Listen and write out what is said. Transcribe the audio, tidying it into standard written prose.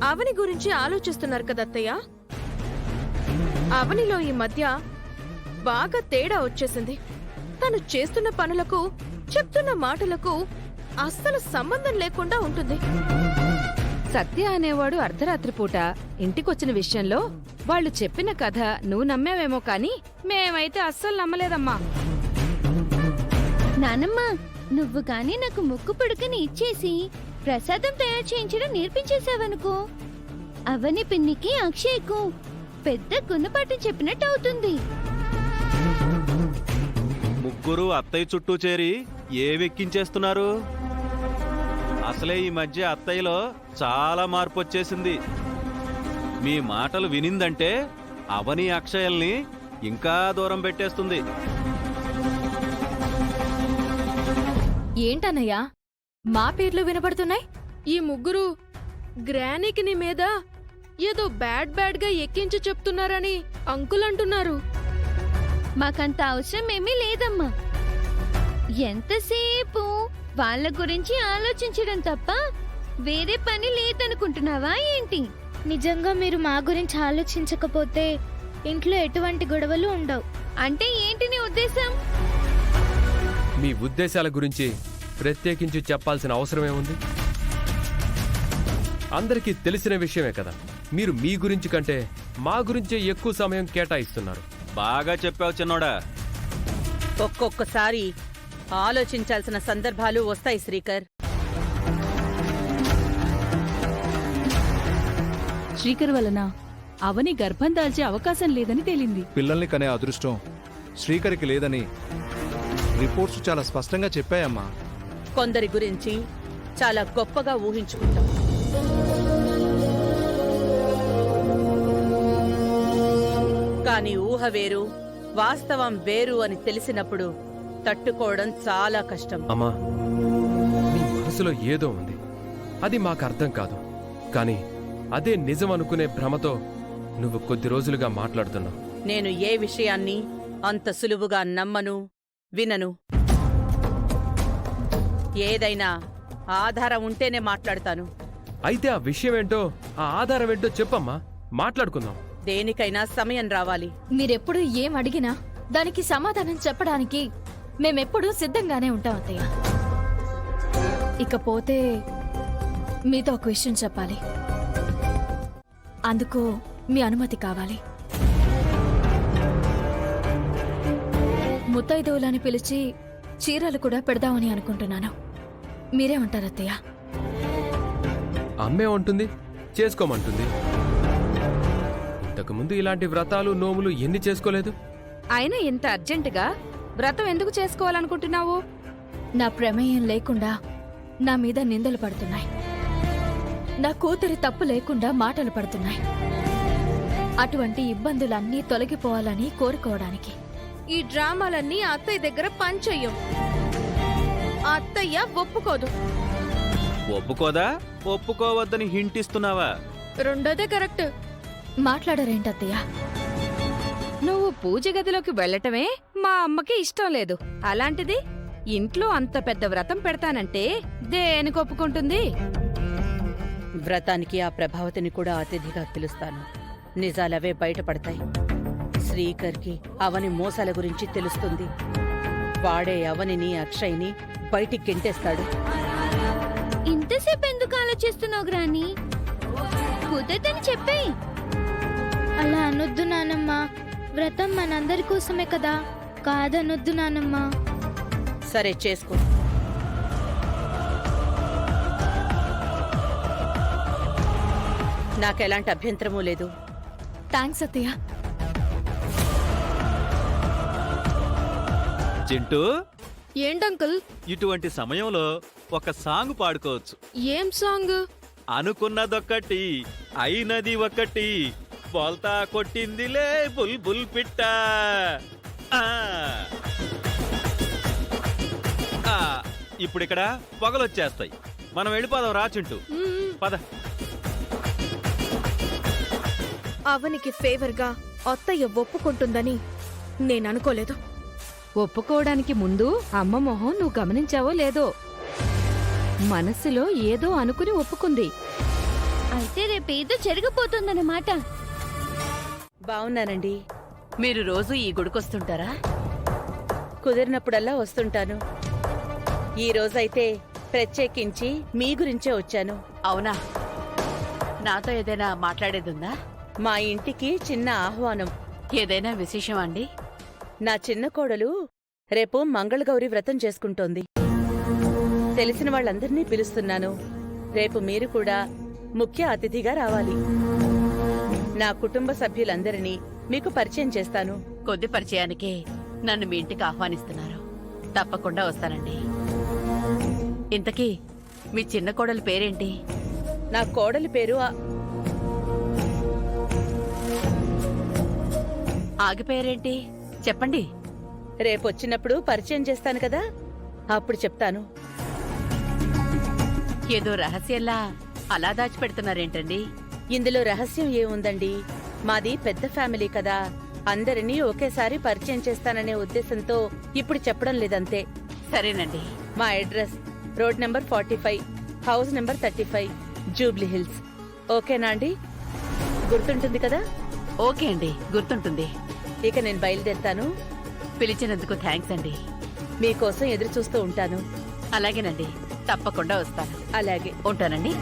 అవని గురించి ఆలోచిస్తున్నారు కదత్తయ్య. అవనిలో ఈ మధ్య బాగా తేడా వచ్చేసింది. తను చేస్తున్న పనులకు చెప్తున్న మాటలకు అస్సలు సంబంధం లేకుండా ఉంటుంది. సత్య అనేవాడు అర్ధరాత్రి పూట ఇంటికొచ్చిన విషయంలో వాళ్ళు చెప్పిన కథ నువ్వు నమ్మావేమో కాని మేమైతే అస్సలు నమ్మలేదమ్మా. నానమ్మ, నువ్వు గాని నాకు ముక్కు పుడకని ఇచ్చేసి ప్రసాదం తయారు చేయించడం నేర్పించేశావనుకో, అవని పిన్నికి అక్షయ్కు పెద్ద గుణపాఠం చెప్పినట్టు అవుతుంది. ముగ్గురు అత్తయ్య చుట్టూ చేరి ఏవెక్కించేస్తున్నారు? అసలే ఈ మధ్య అత్తయ్యలో చాలా మార్పు వచ్చేసింది. మీ మాటలు వినిందంటే అవని అక్షయల్ని ఇంకా దూరం పెట్టేస్తుంది. ఏంటన్నయ్యా మా పేర్లు వినపడుతున్నాయి? ఈ ముగ్గురు గ్రానీకి నీ మీద ఏదో బ్యాడ్ గా ఎక్కించి చెప్తున్నారని అంకుల్ అంటున్నారు. మాకంత అవసరం ఏమీ లేదమ్మా. ఎంతసేపు వాళ్ళ గురించి ఆలోచించడం తప్ప వేరే పని లేదనుకుంటున్నావా ఏంటి? నిజంగా మీరు మా గురించి ఆలోచించకపోతే ఇంట్లో ఎటువంటి గొడవలు ఉండవు. అంటే ఏంటి నీ ఉద్దేశం? మీ ఉద్దేశాల గురించి ప్రత్యేకించి చెప్పాల్సిన అవసరమేముంది? అందరికీ తెలిసిన విషయమే కదా. మీరు మీ గురించి కంటే మా గురించే ఎక్కువ సమయం కేటాయిస్తున్నారు. బాగా చెప్పావు చిన్నోడా. ఒక్కొక్కసారి ఆలోచించాల్సిన సందర్భాలు వస్తాయి శ్రీకర్. శ్రీకర్ వలన అవని గర్భం దాల్చే అవకాశం లేదని తేలింది. పిల్లల్ని కనే అదృష్టం శ్రీకర్కి లేదని రిపోర్ట్స్ చాలా స్పష్టంగా చెప్పాయమ్మా. కొందరి గురించి చాలా గొప్పగా ఊహించుకుంటాం. కాని ఊహ వేరు, వాస్తవం వేరు అని తెలిసినప్పుడు తట్టుకోవడం చాలా కష్టం. అమ్మా, నీ మనసులో ఏదో ఉంది, అది మాకు అర్థం కాదు. కానీ అదే నిజం అనుకునే భ్రమతో నువ్వు కొద్ది రోజులుగా మాట్లాడుతున్నావు. నేను ఏ విషయాన్ని అంత సులువుగా నమ్మను, వినను. ఏదైనా ఆధారం ఉంటేనే మాట్లాడతాను. అయితే ఆ విషయం ఏంటో, ఆ ఆధారం ఏంటో చెప్పమ్మా, మాట్లాడుకుందాం. దేనికైనా సమయం రావాలి. మీరెప్పుడు ఏం అడిగినా దానికి సమాధానం చెప్పడానికి మేమెప్పుడూ సిద్ధంగానే ఉంటాం అత్తయ్య. ఇకపోతే మీతో ఒక విషయం చెప్పాలి. అందుకు మీ అనుమతి కావాలి. ముత్తైదువులని పిలిచి చీరలు కూడా పెడదామని అనుకుంటున్నాను. మీరే ఉంటారు అత్తయ్య. అమ్మే ఉంటుంది, చేసుకోమంటుంది. ఇంతకుముందు ఇలాంటి వ్రతాలు నోములు ఎన్ని చేసుకోలేదు? అయినా ఇంత అర్జెంటుగా వ్రతం ఎందుకు చేసుకోవాలనుకుంటున్నావు? నా ప్రమేయం లేకుండా నా మీద నిందలు పడుతున్నాయి. నా కూతురి తప్పు లేకుండా మాటలు పడుతున్నాయి. అటువంటి ఇబ్బందులన్నీ తొలగిపోవాలని కోరుకోవడానికి. ఈ డ్రామాలన్నీ అత్తయ్య దగ్గర పంచెయ్యం. అత్తయ్య ఒప్పుకోదు. ఒప్పుకోదా? ఒప్పుకోవద్దని హింట్ ఇస్తున్నావా? రెండోదే కరెక్ట్. మాట్లాడరేంటత్తయ్య? నువ్వు పూజ గదిలోకి వెళ్లటమే మా అమ్మకి ఇష్టం లేదు. అలాంటిది ఇంట్లో అంత పెద్ద వ్రతం పెడతానంటే దేనికి ఒప్పుకుంటుంది? వ్రతానికి ఆ ప్రభావతిని కూడా అతిథిగా పిలుస్తాను. నిజాలవే బయటపడతాయి. శ్రీకర్కి అవని మోసాల గురించి తెలుస్తుంది. వాడే అవనిని అక్షయ్ని బయటికి గెంటేస్తాడు. ఇంతసేపు ఎందుకు ఆలోచిస్తున్నావు గ్రాని? కుదరదని చెప్పేయ్. అలా అనొద్దు నానమ్మా. వ్రతం మనందరి కోసమే కదా. కాదనొద్దు నానమ్మా. సరే, చేసుకో. నాకెలాంటి అభ్యంతరమూ లేదు. థ్యాంక్స్ అత్తయ్య. చింటూ, ఏంటంకుల్? ఇటువంటి సమయంలో ఒక సాంగ్ పాడుకోవచ్చు. ఏం సాంగ్? అనుకున్నదొక్కటి అయినది ఒకటి, బోల్తా కొట్టిందిలే బుల్ బుల్ పిట్ట. ఇప్పుడిక్కడ పొగలొచ్చేస్తాయి. మనం వెళ్ళిపోదాం రా చింటూ, పద. అవనికి ఫేవర్గా అత్తయ్య ఒప్పుకుంటుందని నేననుకోలేదు. ఒప్పుకోవడానికి ముందు అమ్మ మొహం నువ్వు గమనించావో లేదో? మనసులో ఏదో అనుకుని ఒప్పుకుంది. అయితే రేపేదో జరగబోతోందన్నమాట. బావున్నానండి. మీరు రోజు ఈ గుడికొస్తుంటారా? కుదిరినప్పుడల్లా వస్తుంటాను. ఈ రోజైతే ప్రత్యేకించి మీ గురించే వచ్చాను. అవునా? నాతో ఏదైనా మాట్లాడేదుందా? మా ఇంటికి చిన్న ఆహ్వానం. ఏదైనా విశేషం అండి? నా చిన్న కోడలు రేపు మంగళగౌరి వ్రతం చేసుకుంటోంది. తెలిసిన వాళ్ళందర్నీ పిలుస్తున్నాను. రేపు మీరు కూడా ముఖ్య అతిథిగా రావాలి. నా కుటుంబ సభ్యులందరినీ మీకు పరిచయం చేస్తాను. కొద్ది పరిచయానికే నన్ను మీ ఇంటికి ఆహ్వానిస్తున్నారు. తప్పకుండా వస్తానండి. ఇంతకీ మీ చిన్న కోడలి పేరేంటి? నా కోడలి పేరు ఆగిపోయారేంటి? చెప్పండి. రేపొచ్చినప్పుడు పరిచయం చేస్తాను కదా, అప్పుడు చెప్తాను. ఏదో రహస్యంలా అలా దాచిపెడుతున్నారేంటండి? ఇందులో రహస్యం ఏముందండి? మాది పెద్ద ఫ్యామిలీ కదా, అందరినీ ఒకేసారి పరిచయం చేస్తాననే ఉద్దేశంతో ఇప్పుడు చెప్పడం లేదంతే. సరేనండి. మా address road number 45, house number 35, Jubilee hills. ఓకేనా అండి? గుర్తుంటుంది కదా? ఓకే అండి, గుర్తుంటుంది. ఇక నేను బయలుదేరుతాను. పిలిచినందుకు థ్యాంక్స్ అండి. మీకోసం ఎదురు చూస్తూ ఉంటాను. అలాగేనండి, తప్పకుండా వస్తాను. అలాగే. ఉంటానండి.